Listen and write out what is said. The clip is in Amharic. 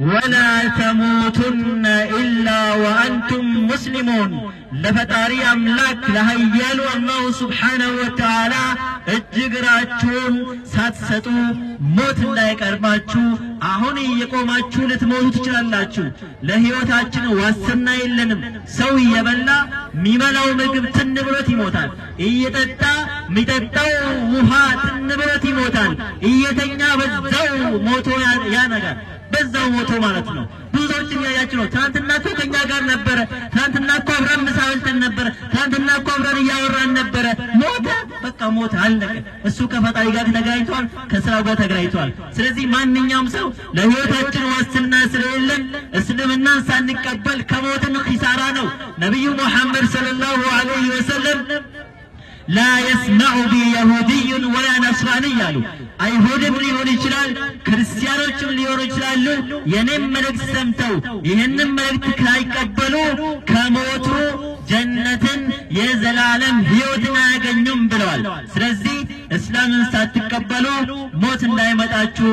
ولا تموتن إلا وأنتم مسلمون لفتاري أملاك لهيالو الله سبحانه وتعالى እጅግራችሁን ሳትሰጡ ሞት እንዳይቀርባችሁ አሁን እየቆማችሁ ልትሞቱ ትችላላችሁ። ለህይወታችን ዋስትና የለንም። ሰው እየበላ ሚበላው ምግብ ትን ብሎት ይሞታል። እየጠጣ ሚጠጣው ውሃ ትን ብሎት ይሞታል። እየተኛ በዛው ሞቶ ያነጋል። በዛው ሞቶ ማለት ነው። ብዙዎችን ያያችሁ ነው። ትናንትና እኮ ከኛ ጋር ነበረ፣ ትናንትና እኮ አብረን ምሳ በልተን ነበረ፣ ትናንትና እኮ አብረን እያወራን ነበረ። ሞተ፣ በቃ ሞተ፣ አለቀ። እሱ ከፈጣሪ ጋር ተገናኝቷል፣ ከስራው ጋር ተገናኝቷል። ስለዚህ ማንኛውም ሰው ለህይወታችን ዋስትና ስለሌለን እስልምናን ሳንቀበል ከሞትን ኺሳራ ነው። ነብዩ ሙሐመድ ሰለላሁ ዐለይሂ ወሰለም لا يسمع بي يهودي ولا نصراني قالوا አይሁድም ሊሆን ይችላል ክርስቲያኖችም ሊሆኑ ይችላሉ የኔም መልእክት ሰምተው ይሄንን መልእክት ካይቀበሉ ከሞቱ ጀነትን የዘላለም ህይወትን አያገኙም ብለዋል። ስለዚህ እስላምን ሳትቀበሉ ሞት እንዳይመጣችሁ